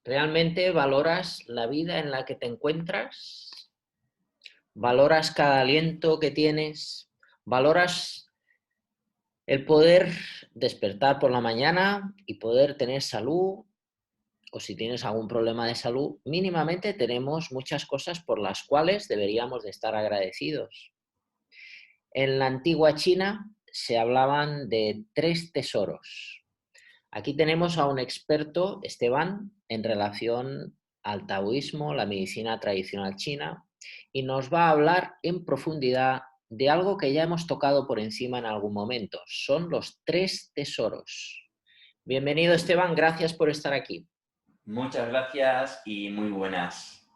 ¿Realmente valoras la vida en la que te encuentras? ¿Valoras cada aliento que tienes? ¿Valoras el poder despertar por la mañana y poder tener salud? O si tienes algún problema de salud, mínimamente tenemos muchas cosas por las cuales deberíamos de estar agradecidos. En la antigua China se hablaban de 3 tesoros. Aquí tenemos a un experto, Esteban, en relación al taoísmo, la medicina tradicional china, y nos va a hablar en profundidad de algo que ya hemos tocado por encima en algún momento. Son los 3 tesoros. Bienvenido, Esteban, gracias por estar aquí. Muchas gracias y muy buenas.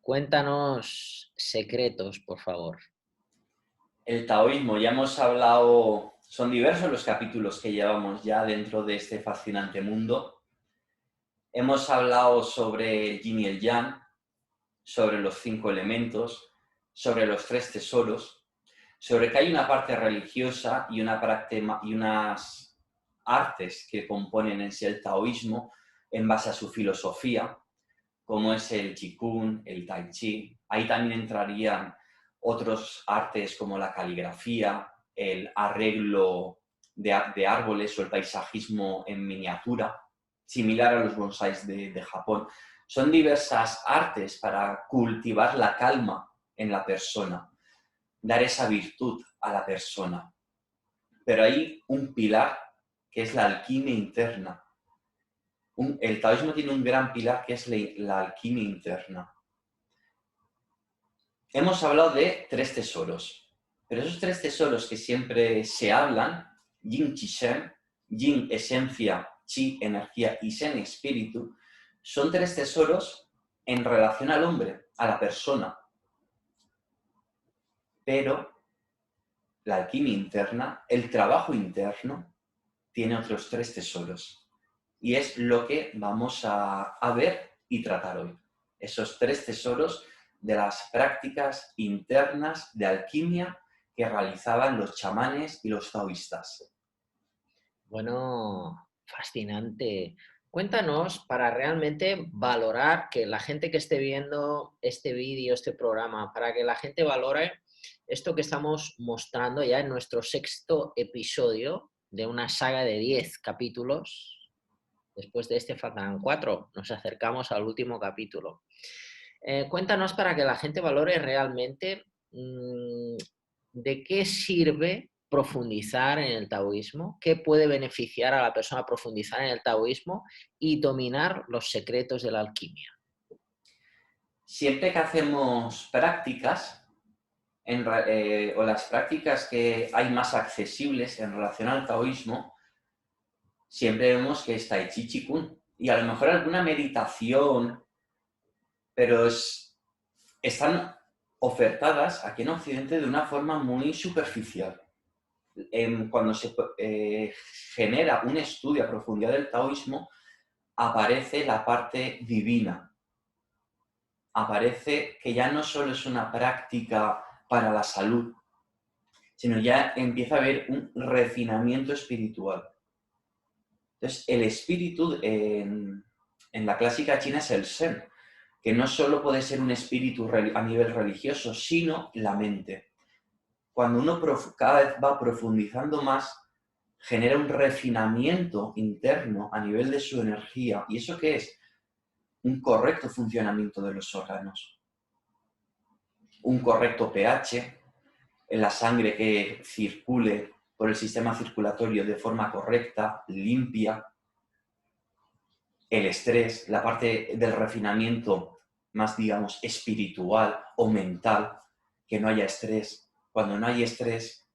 Cuéntanos secretos, por favor. El taoísmo, ya hemos hablado, son diversos los capítulos que llevamos ya dentro de este fascinante mundo. Hemos hablado sobre el yin y el yang, sobre los 5 elementos, sobre los 3 tesoros, sobre que hay una parte religiosa y unas artes que componen en sí el taoísmo en base a su filosofía, como es el Qigong, el Tai Chi. Ahí también entrarían otros artes como la caligrafía, el arreglo de árboles o el paisajismo en miniatura, similar a los bonsáis de Japón. Son diversas artes para cultivar la calma en la persona, dar esa virtud a la persona. Pero hay un pilar que es la alquimia interna. El taoísmo tiene un gran pilar que es la alquimia interna. Hemos hablado de 3 tesoros, pero esos 3 tesoros que siempre se hablan, Yin, Qi, Shen, Yin, esencia, Qi, energía y Shen, espíritu, son 3 tesoros en relación al hombre, a la persona. Pero la alquimia interna, el trabajo interno, tiene otros 3 tesoros. Y es lo que vamos a ver y tratar hoy. Esos 3 tesoros de las prácticas internas de alquimia que realizaban los chamanes y los taoístas. Bueno, fascinante. Cuéntanos para realmente valorar que la gente que esté viendo este vídeo, este programa, para que la gente valore esto que estamos mostrando ya en nuestro 6º episodio de una saga de 10 capítulos. Después de este faltan 4, nos acercamos al último capítulo. Cuéntanos para que la gente valore realmente de qué sirve profundizar en el taoísmo, qué puede beneficiar a la persona profundizar en el taoísmo y dominar los secretos de la alquimia. Siempre que hacemos prácticas, o las prácticas que hay más accesibles en relación al taoísmo, siempre vemos que está Tai Chi, Chi Kung, y a lo mejor alguna meditación, pero están ofertadas aquí en Occidente de una forma muy superficial. Cuando se genera un estudio a profundidad del taoísmo, aparece la parte divina. Aparece que ya no solo es una práctica para la salud, sino ya empieza a haber un refinamiento espiritual. Entonces, el espíritu en la clásica china es el Shen, que no solo puede ser un espíritu a nivel religioso, sino la mente. Cuando uno cada vez va profundizando más, genera un refinamiento interno a nivel de su energía. ¿Y eso qué es? Un correcto funcionamiento de los órganos. Un correcto pH en la sangre que circule por el sistema circulatorio de forma correcta, limpia. El estrés, la parte del refinamiento más, digamos, espiritual o mental, que no haya estrés. Cuando no hay estrés,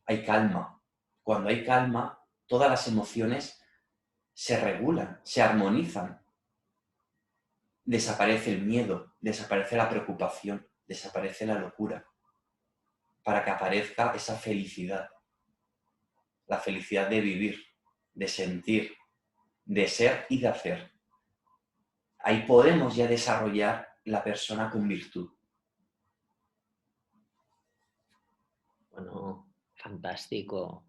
hay calma. Cuando hay calma, todas las emociones se regulan, se armonizan. Desaparece el miedo, desaparece la preocupación, desaparece la locura, para que aparezca esa felicidad, la felicidad de vivir, de sentir, de ser y de hacer. Ahí podemos ya desarrollar la persona con virtud. Bueno, fantástico.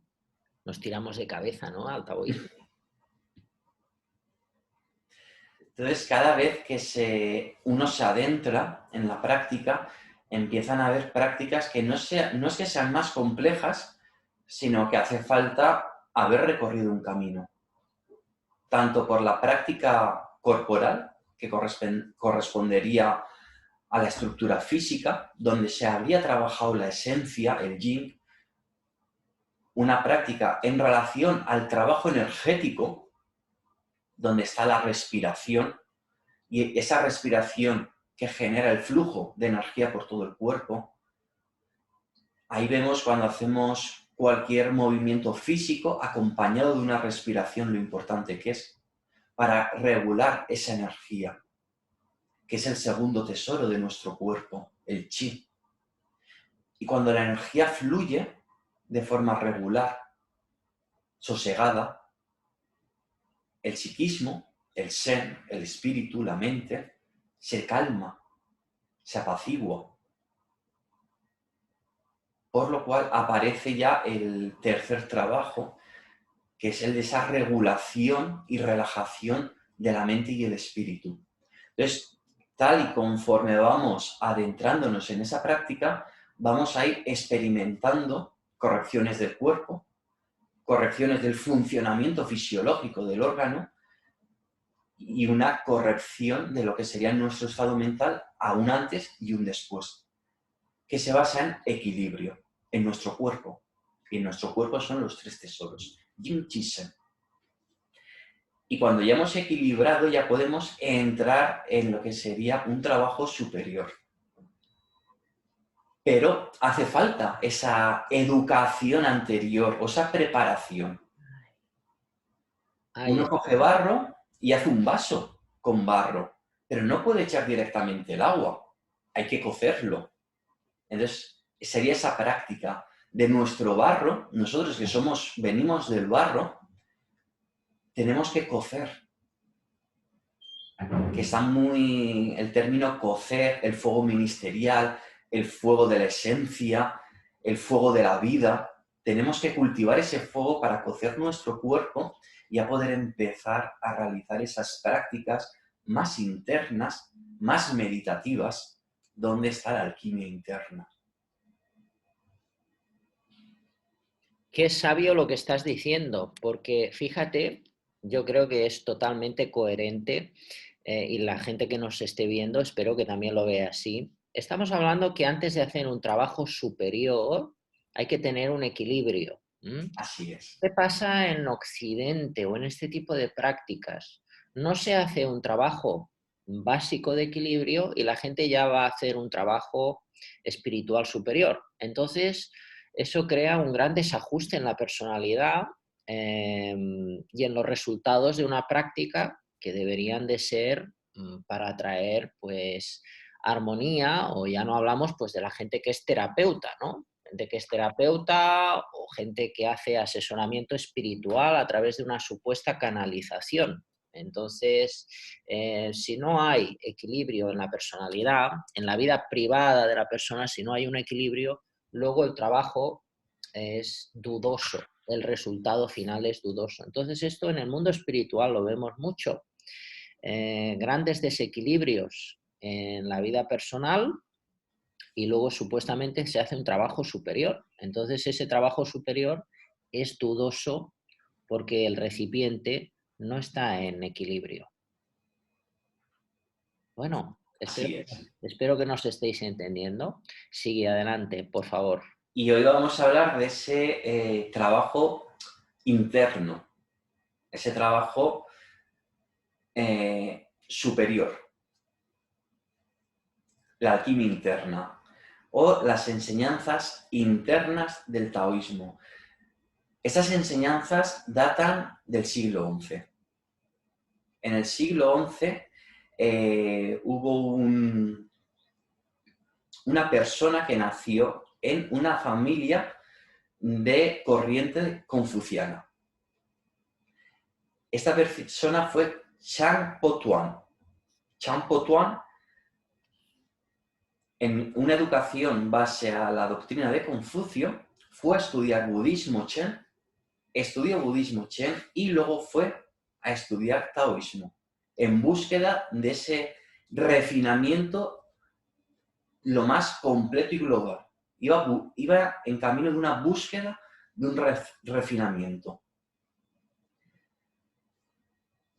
Nos tiramos de cabeza, ¿no? Al taoísmo. Entonces, cada vez que uno se adentra en la práctica, empiezan a haber prácticas que no es que sean más complejas, sino que hace falta haber recorrido un camino. Tanto por la práctica corporal, que correspondería a la estructura física, donde se habría trabajado la esencia, el yin, una práctica en relación al trabajo energético, donde está la respiración, y esa respiración que genera el flujo de energía por todo el cuerpo. Ahí vemos cuando hacemos cualquier movimiento físico acompañado de una respiración lo importante que es para regular esa energía, que es el segundo tesoro de nuestro cuerpo, el chi. Y cuando la energía fluye de forma regular, sosegada, el psiquismo, el zen, el espíritu, la mente, se calma, se apacigua. Por lo cual aparece ya el tercer trabajo, que es el de esa regulación y relajación de la mente y el espíritu. Entonces, tal y conforme vamos adentrándonos en esa práctica, vamos a ir experimentando correcciones del cuerpo, correcciones del funcionamiento fisiológico del órgano y una corrección de lo que sería nuestro estado mental a un antes y un después, que se basa en equilibrio en nuestro cuerpo. Y en nuestro cuerpo son los tres tesoros, Yin, Chi, Shen. Y cuando ya hemos equilibrado, ya podemos entrar en lo que sería un trabajo superior. Pero hace falta esa educación anterior o esa preparación. Uno coge barro y hace un vaso con barro, pero no puede echar directamente el agua. Hay que cocerlo. Entonces, sería esa práctica de nuestro barro. Nosotros que venimos del barro, tenemos que cocer. Que está muy el término cocer, el fuego ministerial, el fuego de la esencia, el fuego de la vida. Tenemos que cultivar ese fuego para cocer nuestro cuerpo y a poder empezar a realizar esas prácticas más internas, más meditativas, donde está la alquimia interna. Qué sabio lo que estás diciendo, porque fíjate, yo creo que es totalmente coherente y la gente que nos esté viendo espero que también lo vea así. Estamos hablando que antes de hacer un trabajo superior hay que tener un equilibrio. Así es. ¿Qué pasa en Occidente o en este tipo de prácticas? No se hace un trabajo básico de equilibrio y la gente ya va a hacer un trabajo espiritual superior. Entonces, eso crea un gran desajuste en la personalidad y en los resultados de una práctica que deberían de ser para atraer pues armonía, o ya no hablamos pues de la gente que es terapeuta, ¿no? Gente que es terapeuta o gente que hace asesoramiento espiritual a través de una supuesta canalización. Entonces, si no hay equilibrio en la personalidad, en la vida privada de la persona, si no hay un equilibrio, luego el trabajo es dudoso, el resultado final es dudoso. Entonces, esto en el mundo espiritual lo vemos mucho. Grandes desequilibrios en la vida personal y luego supuestamente se hace un trabajo superior. Entonces ese trabajo superior es dudoso porque el recipiente no está en equilibrio. Bueno, Así es. espero que nos estéis entendiendo. Sigue adelante, por favor. Y hoy vamos a hablar de ese trabajo interno, ese trabajo superior, la alquimia interna o las enseñanzas internas del taoísmo. Estas enseñanzas datan del siglo XI. En el siglo XI hubo una persona que nació en una familia de corriente confuciana. Esta persona fue Chang Po-Tuan. Chang Po-Tuan, en una educación base a la doctrina de Confucio, fue a estudiar budismo Chen, estudió budismo Chen y luego fue a estudiar taoísmo. en búsqueda de ese refinamiento lo más completo y global. Iba en camino de una búsqueda de un refinamiento.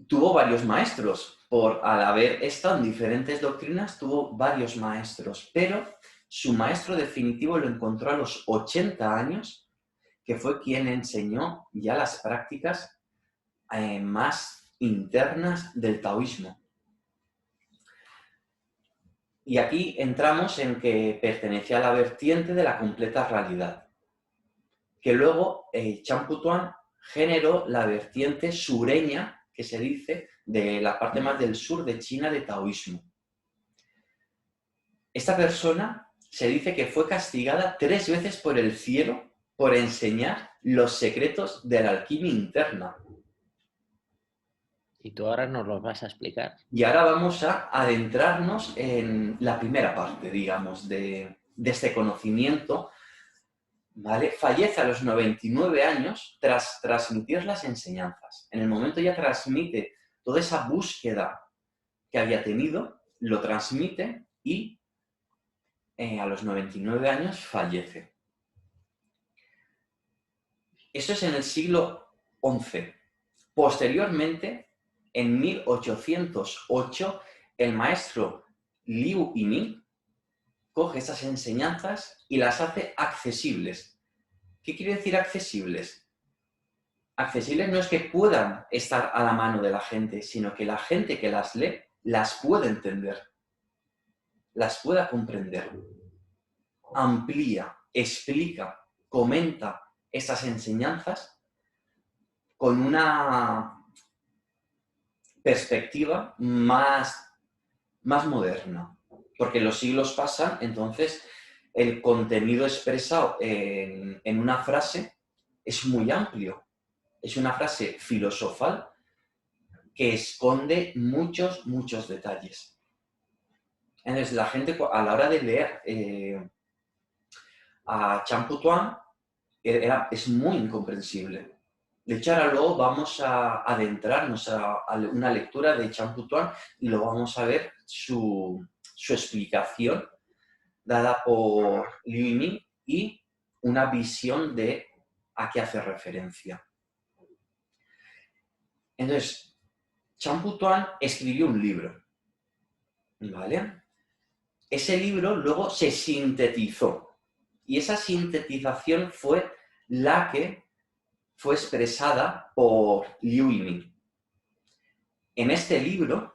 Tuvo varios maestros, al haber estado en diferentes doctrinas, tuvo varios maestros, pero su maestro definitivo lo encontró a los 80 años, que fue quien enseñó ya las prácticas más internas del taoísmo. Y aquí entramos en que pertenecía a la vertiente de la completa realidad, que luego Champu Tuan generó la vertiente sureña, que se dice, de la parte más del sur de China de taoísmo. Esta persona se dice que fue castigada 3 veces por el cielo por enseñar los secretos de la alquimia interna. Y tú ahora nos los vas a explicar. Y ahora vamos a adentrarnos en la primera parte, digamos, de este conocimiento. ¿Vale? Fallece a los 99 años tras transmitir las enseñanzas. En el momento ya transmite toda esa búsqueda que había tenido, lo transmite y a los 99 años fallece. Eso es en el siglo XI. Posteriormente, en 1808, el maestro Liu Yiming coge esas enseñanzas y las hace accesibles. ¿Qué quiere decir accesibles? Accesibles no es que puedan estar a la mano de la gente, sino que la gente que las lee las puede entender, las pueda comprender. Amplía, explica, comenta esas enseñanzas con una perspectiva más moderna. Porque los siglos pasan, entonces el contenido expresado en una frase es muy amplio. Es una frase filosofal que esconde muchos detalles. Entonces la gente a la hora de leer a Champu Tuan es muy incomprensible. De hecho, ahora luego vamos a adentrarnos a una lectura de Champu Tuan y lo vamos a ver su explicación dada por Liu Yiming y una visión de a qué hace referencia. Entonces, Champu Tuan escribió un libro, ¿vale? Ese libro luego se sintetizó y esa sintetización fue la que fue expresada por Liu Yiming. En este libro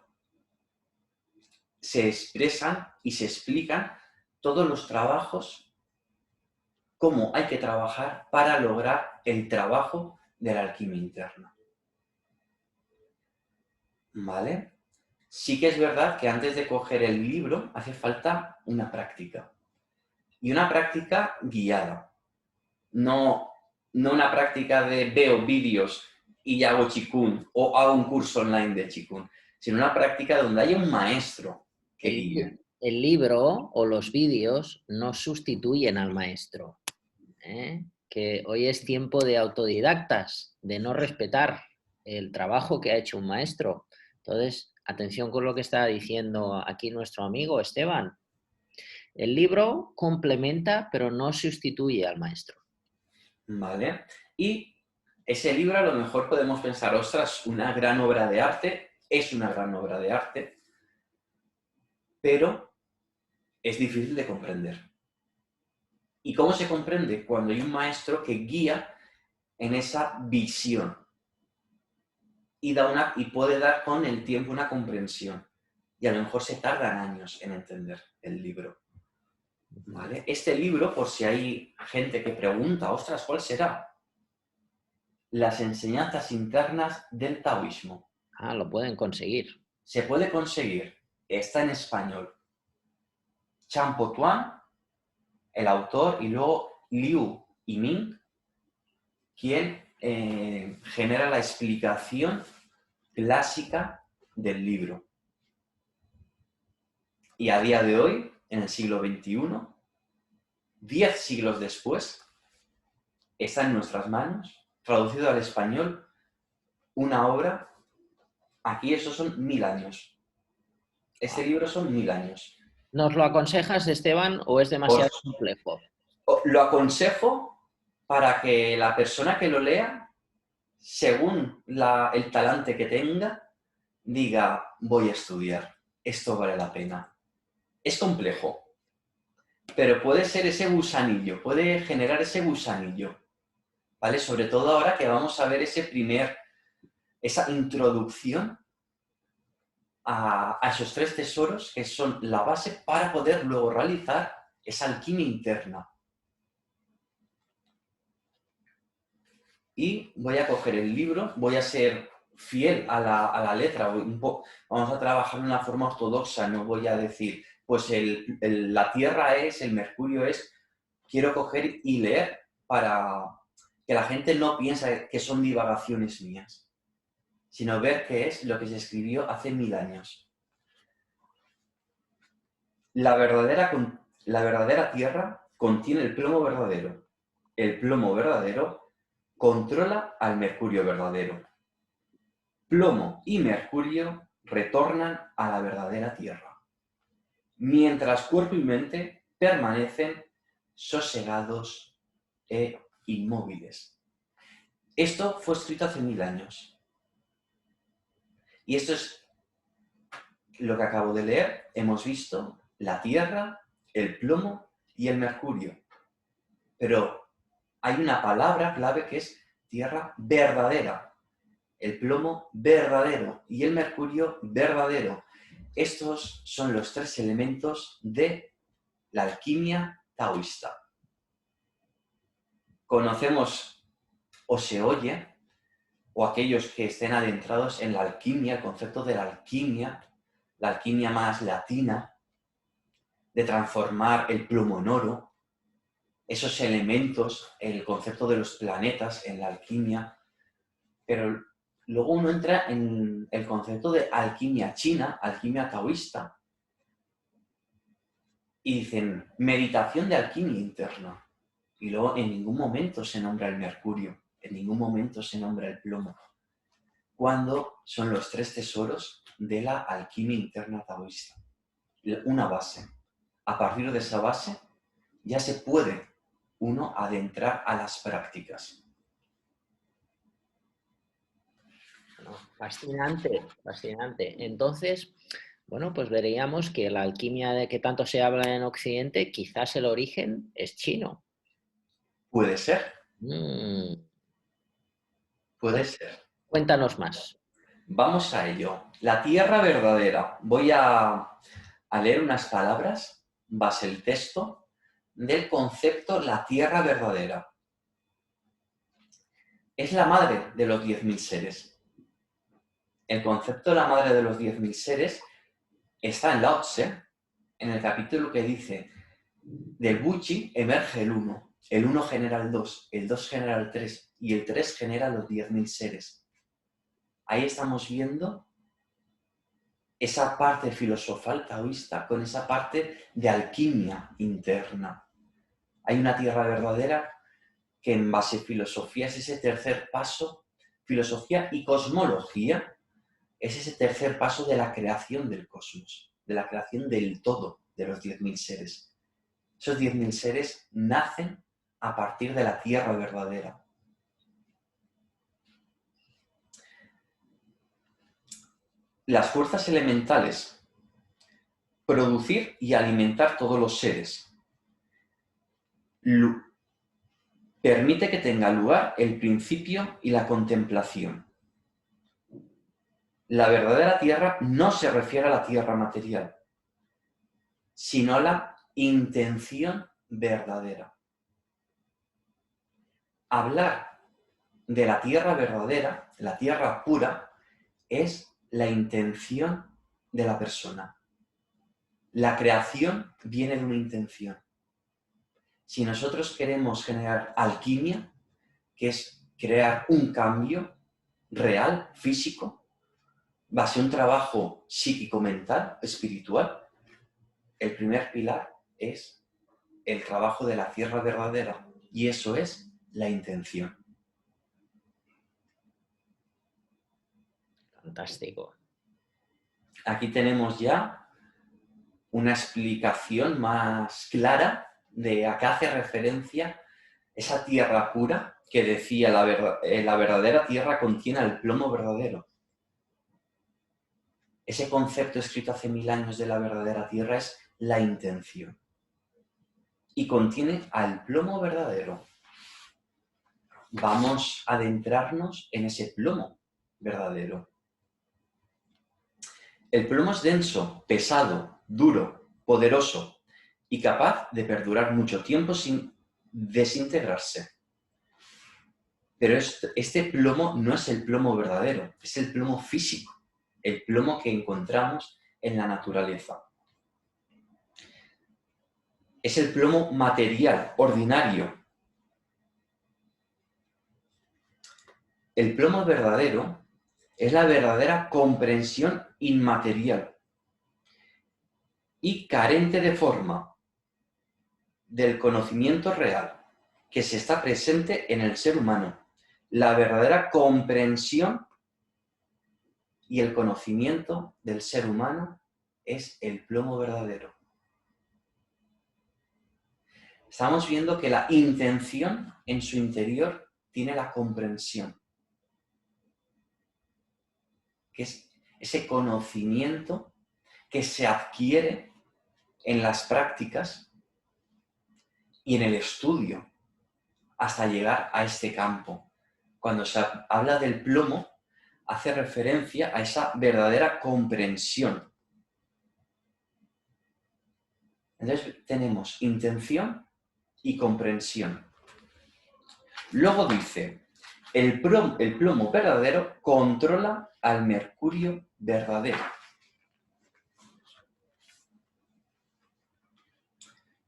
se expresan y se explican todos los trabajos, cómo hay que trabajar para lograr el trabajo de la alquimia interna. ¿Vale? Sí que es verdad que antes de coger el libro hace falta una práctica. Y una práctica guiada. No una práctica de veo vídeos y hago Qigong o hago un curso online de Qigong, sino una práctica donde haya un maestro que guíe. El libro o los vídeos no sustituyen al maestro. Que hoy es tiempo de autodidactas, de no respetar el trabajo que ha hecho un maestro. Entonces, atención con lo que está diciendo aquí nuestro amigo Esteban. El libro complementa, pero no sustituye al maestro. ¿Vale? Y ese libro a lo mejor podemos pensar, ostras, una gran obra de arte, es una gran obra de arte, pero es difícil de comprender. ¿Y cómo se comprende? Cuando hay un maestro que guía en esa visión y puede dar con el tiempo una comprensión. Y a lo mejor se tardan años en entender el libro. ¿Vale? Este libro, por si hay gente que pregunta, ostras, ¿cuál será? Las enseñanzas internas del taoísmo. Ah, lo pueden conseguir. Se puede conseguir. Está en español. Champu Tuan, el autor, y luego Liu Yiming, quien genera la explicación clásica del libro. Y a día de hoy, en el siglo XXI, 10 siglos después, está en nuestras manos, traducido al español, una obra Aquí esos son 1000 años. Este libro son 1000 años. ¿Nos lo aconsejas, Esteban, o es demasiado Os complejo? lo aconsejo para que la persona que lo lea, según el talante que tenga, diga, voy a estudiar, esto vale la pena. Es complejo, pero puede ser ese gusanillo, puede generar ese gusanillo, ¿vale? Sobre todo ahora que vamos a ver esa introducción a esos 3 tesoros que son la base para poder luego realizar esa alquimia interna. Y voy a coger el libro, voy a ser fiel a la letra, vamos a trabajar de una forma ortodoxa, no voy a decir, pues la Tierra es, el Mercurio es, quiero coger y leer para que la gente no piense que son divagaciones mías, sino ver qué es lo que se escribió hace 1000 años. La verdadera Tierra contiene el plomo verdadero. El plomo verdadero controla al Mercurio verdadero. Plomo y Mercurio retornan a la verdadera Tierra, mientras cuerpo y mente permanecen sosegados e inmóviles. Esto fue escrito hace 1000 años. Y esto es lo que acabo de leer. Hemos visto la Tierra, el plomo y el Mercurio. Pero hay una palabra clave que es Tierra verdadera. El plomo verdadero y el mercurio verdadero. Estos son los 3 elementos de la alquimia taoísta. Conocemos o se oye, o aquellos que estén adentrados en la alquimia, el concepto de la alquimia más latina, de transformar el plomo en oro, esos elementos, el concepto de los planetas en la alquimia, pero luego uno entra en el concepto de alquimia china, alquimia taoísta, y dicen meditación de alquimia interna. Y luego en ningún momento se nombra el mercurio, en ningún momento se nombra el plomo, cuando son los 3 tesoros de la alquimia interna taoísta. Una base. A partir de esa base ya se puede uno adentrar a las prácticas. Fascinante, fascinante. Entonces, bueno, pues veríamos que la alquimia de que tanto se habla en Occidente, quizás el origen es chino. Puede ser, Mm, puede ser. Cuéntanos más. Vamos a ello. La tierra verdadera. Voy a leer unas palabras, base el texto, del concepto la tierra verdadera. Es la madre de los 10.000 seres. El concepto de la madre de los 10.000 seres está en Lao Tse, en el capítulo que dice, del Buchi emerge el uno genera el 2 genera el 3 y el 3 genera los 10.000 seres. Ahí estamos viendo esa parte filosofal taoísta con esa parte de alquimia interna. Hay una tierra verdadera que en base a filosofía es ese tercer paso, filosofía y cosmología, es ese tercer paso de la creación del cosmos, de la creación del todo de los 10.000 seres. Esos 10.000 seres nacen a partir de la tierra verdadera. Las fuerzas elementales, producir y alimentar todos los seres. Permite que tenga lugar el principio y la contemplación. La verdadera tierra no se refiere a la tierra material, sino a la intención verdadera. Hablar de la tierra verdadera, la tierra pura, es la intención de la persona. La creación viene de una intención. Si nosotros queremos generar alquimia, que es crear un cambio real, físico, base a un trabajo psíquico-mental, espiritual, el primer pilar es el trabajo de la tierra verdadera y eso es la intención. Fantástico. Aquí tenemos ya una explicación más clara de a qué hace referencia esa tierra pura que decía la verdadera tierra contiene el plomo verdadero. Ese concepto escrito hace 1000 años de la verdadera tierra es la intención. Y contiene al plomo verdadero. Vamos a adentrarnos en ese plomo verdadero. El plomo es denso, pesado, duro, poderoso y capaz de perdurar mucho tiempo sin desintegrarse. Pero este plomo no es el plomo verdadero, es el plomo físico, el plomo que encontramos en la naturaleza. Es el plomo material, ordinario. El plomo verdadero es la verdadera comprensión inmaterial y carente de forma del conocimiento real que se está presente en el ser humano. La verdadera comprensión y el conocimiento del ser humano es el plomo verdadero. Estamos viendo que la intención en su interior tiene la comprensión, que es ese conocimiento que se adquiere en las prácticas y en el estudio hasta llegar a este campo. Cuando se habla del plomo, hace referencia a esa verdadera comprensión. Entonces tenemos intención y comprensión. Luego dice, el plomo verdadero controla al mercurio verdadero.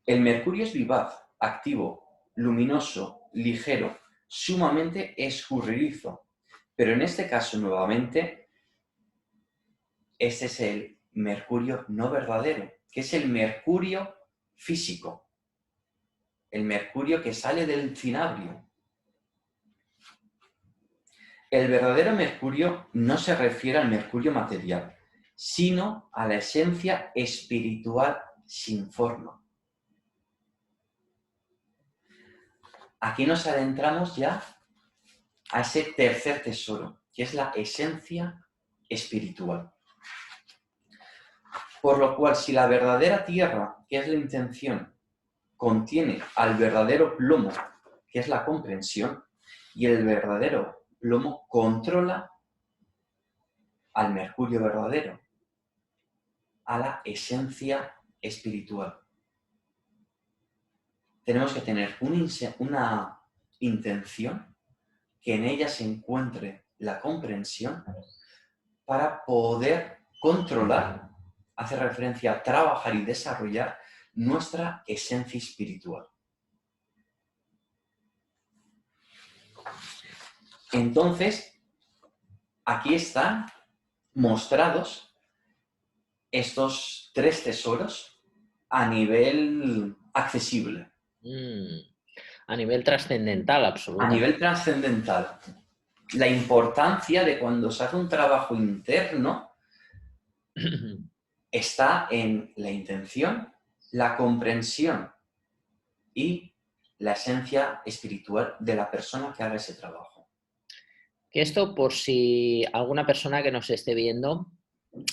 El mercurio es vivaz, activo, luminoso, ligero, sumamente escurridizo. Pero en este caso, nuevamente, este es el mercurio no verdadero, que es el mercurio físico. El mercurio que sale del cinabrio. El verdadero mercurio no se refiere al mercurio material, sino a la esencia espiritual sin forma. Aquí nos adentramos ya a ese tercer tesoro, que es la esencia espiritual. Por lo cual, si la verdadera tierra, que es la intención, contiene al verdadero plomo, que es la comprensión, y el verdadero plomo controla al mercurio verdadero, a la esencia espiritual. Tenemos que tener una intención que en ella se encuentre la comprensión para poder controlar, hace referencia a trabajar y desarrollar nuestra esencia espiritual. Entonces, aquí están mostrados estos 3 tesoros a nivel accesible. A nivel trascendental, absoluto. A nivel trascendental. La importancia de cuando se hace un trabajo interno está en la intención, la comprensión y la esencia espiritual de la persona que haga ese trabajo. Esto, por si alguna persona que nos esté viendo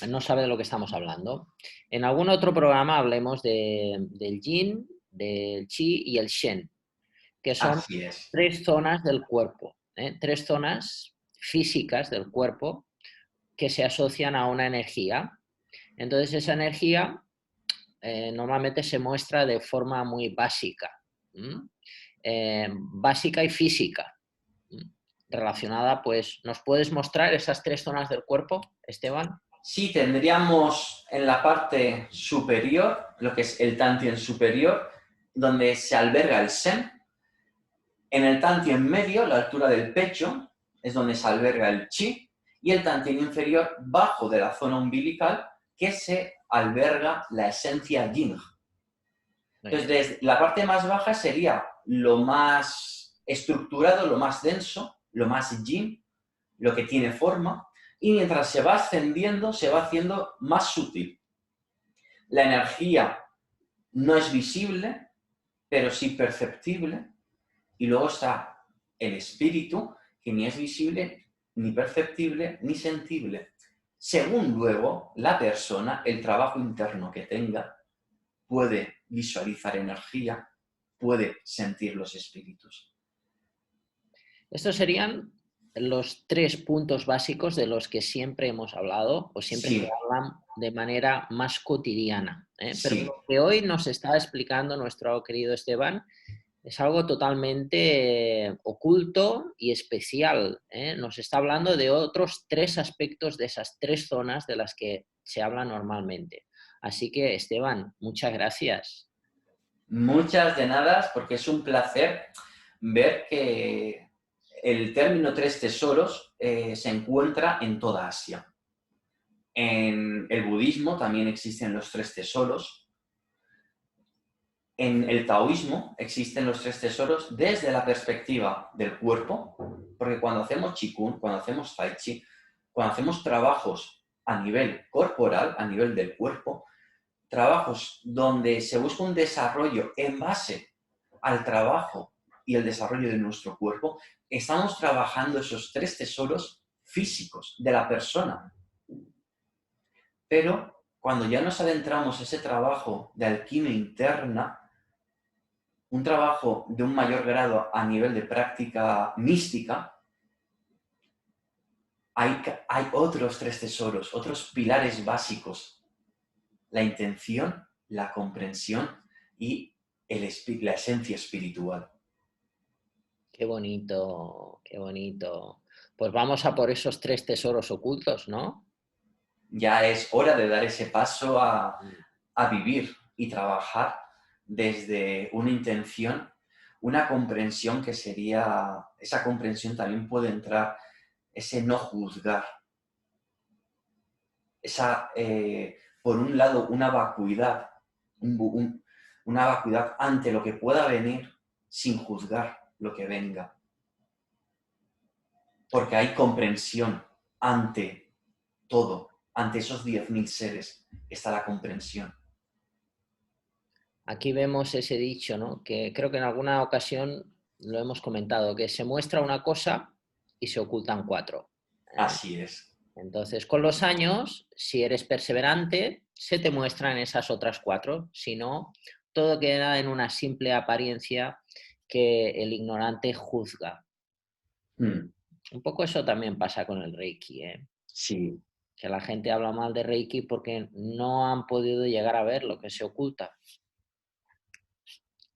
no sabe de lo que estamos hablando. En algún otro programa hablemos del yin, del chi y el shen, que son 3 zonas del cuerpo, 3 zonas físicas del cuerpo que se asocian a una energía. Entonces esa energía normalmente se muestra de forma muy básica, básica y física. Relacionada, pues, ¿nos puedes mostrar esas 3 zonas del cuerpo, Esteban? Sí, tendríamos en la parte superior, lo que es el tantien superior, donde se alberga el shen. En el tantien medio, a la altura del pecho, es donde se alberga el chi. Y el tantien inferior, bajo de la zona umbilical, que se alberga la esencia yin. Entonces, desde la parte más baja sería lo más estructurado, lo más denso, lo más yin, lo que tiene forma. y mientras se va ascendiendo, se va haciendo más sutil. La energía no es visible, pero sí perceptible, y luego está el espíritu, que ni es visible, ni perceptible, ni sensible. Según luego la persona, el trabajo interno que tenga, puede visualizar energía, puede sentir los espíritus. Estos serían los 3 puntos básicos de los que siempre hemos hablado o siempre se Sí, hablan de manera más cotidiana, ¿eh? Pero sí. lo que hoy nos está explicando nuestro querido Esteban es algo totalmente oculto y especial, ¿eh? Nos está hablando de otros 3 aspectos de esas 3 zonas de las que se habla normalmente. Así que, Esteban, muchas gracias. Muchas de nada, porque es un placer ver que el término tres tesoros se encuentra en toda Asia. En el budismo también existen los tres tesoros. En el taoísmo existen los tres tesoros desde la perspectiva del cuerpo, porque cuando hacemos qigong, cuando hacemos tai chi, cuando hacemos trabajos a nivel corporal, a nivel del cuerpo, trabajos donde se busca un desarrollo en base al trabajo y el desarrollo de nuestro cuerpo, estamos trabajando esos tres tesoros físicos de la persona. Pero cuando ya nos adentramos en ese trabajo de alquimia interna, un trabajo de un mayor grado a nivel de práctica mística, hay otros tres tesoros, otros pilares básicos: la intención, la comprensión y la esencia espiritual. Qué bonito, qué bonito. Pues vamos a por esos 3 tesoros ocultos, ¿no? Ya es hora de dar ese paso a vivir y trabajar desde una intención, una comprensión que sería, esa comprensión también puede entrar, ese no juzgar, esa, por un lado, una vacuidad, una vacuidad ante lo que pueda venir sin juzgar lo que venga, porque hay comprensión ante todo, ante esos 10.000 seres, está la comprensión. Aquí vemos ese dicho, ¿no? Que creo que en alguna ocasión lo hemos comentado, que se muestra una cosa y se ocultan 4. ¿Eh? Así es. Entonces, con los años, si eres perseverante, se te muestran esas otras 4. Si no, todo queda en una simple apariencia que el ignorante juzga. Mm, Un poco eso también pasa con el Reiki, ¿eh? sí, Que la gente habla mal de Reiki porque no han podido llegar a ver lo que se oculta.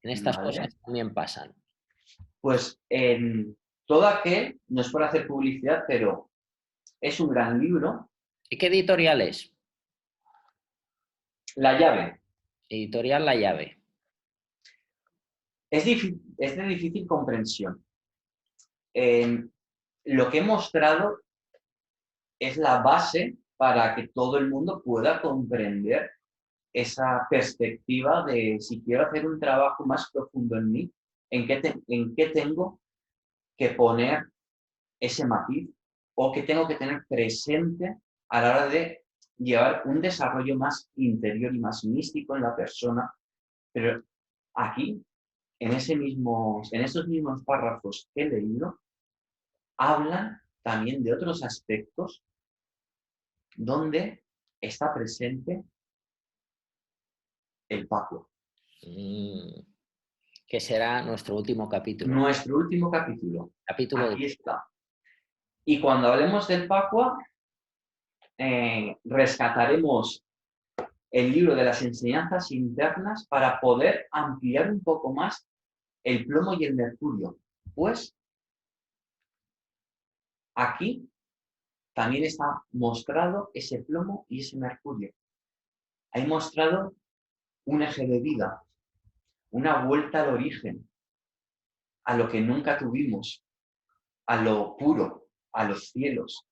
En estas vale. cosas también pasan. Pues en todo aquel, no es por hacer publicidad, pero es un gran libro. ¿Y qué editorial es? La llave. Editorial La Llave. Es de difícil comprensión. Lo que he mostrado es la base para que todo el mundo pueda comprender esa perspectiva de si quiero hacer un trabajo más profundo en mí, en qué tengo que poner ese matiz o que tengo que tener presente a la hora de llevar un desarrollo más interior y más místico en la persona. Pero aquí, en esos mismos párrafos que he leído, hablan también de otros aspectos donde está presente el Paco. Que será nuestro último capítulo. Nuestro último capítulo. Capítulo Aquí está. Y cuando hablemos del Paco, rescataremos el libro de las enseñanzas internas para poder ampliar un poco más el plomo y el mercurio. Pues aquí también está mostrado ese plomo y ese mercurio. Hay mostrado un eje de vida, una vuelta al origen, a lo que nunca tuvimos, a lo puro, a los cielos.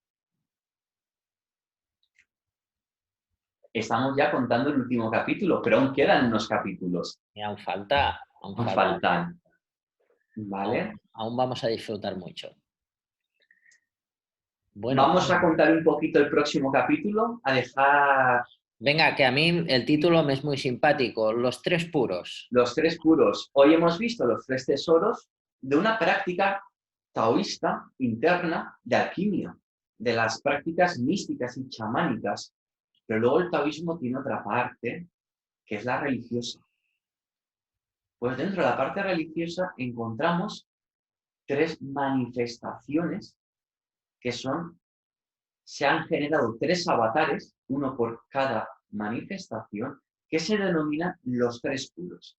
Estamos ya contando el último capítulo, pero aún quedan unos capítulos. Y aún falta, aún Aún falta. faltan. ¿Vale? Aún vamos a disfrutar mucho. Bueno, Vamos a contar un poquito el próximo capítulo, a dejar venga, que a mí el título me es muy simpático, Los Tres Puros. los tres puros. Hoy hemos visto los tres tesoros de una práctica taoísta interna de alquimia, de las prácticas místicas y chamánicas. Pero luego el taoísmo tiene otra parte, que es la religiosa. Pues dentro de la parte religiosa encontramos tres manifestaciones que se han generado tres avatares, uno por cada manifestación, que se denominan los tres puros.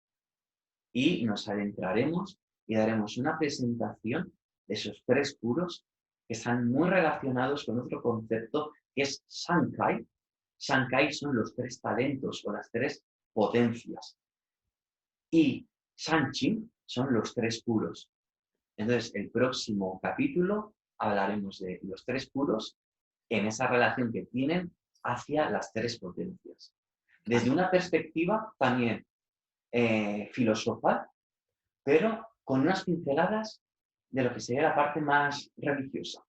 Y nos adentraremos y daremos una presentación de esos tres puros que están muy relacionados con otro concepto que es Sankai. Sankai son los tres talentos o las tres potencias. Y Sanchin son los tres puros. Entonces, el próximo capítulo hablaremos de los tres puros en esa relación que tienen hacia las tres potencias. Desde una perspectiva también filosofal, pero con unas pinceladas de lo que sería la parte más religiosa.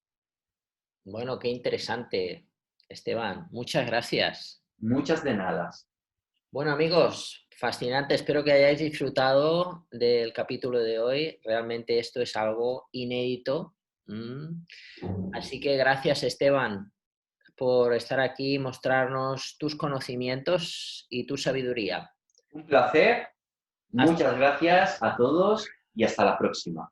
Bueno, qué interesante, Esteban. Muchas gracias. Muchas de nada. Bueno, amigos, fascinante. Espero que hayáis disfrutado del capítulo de hoy. Realmente esto es algo inédito. Así que gracias, Esteban, por estar aquí y mostrarnos tus conocimientos y tu sabiduría. Un placer. Hasta Muchas gracias a todos y hasta la próxima.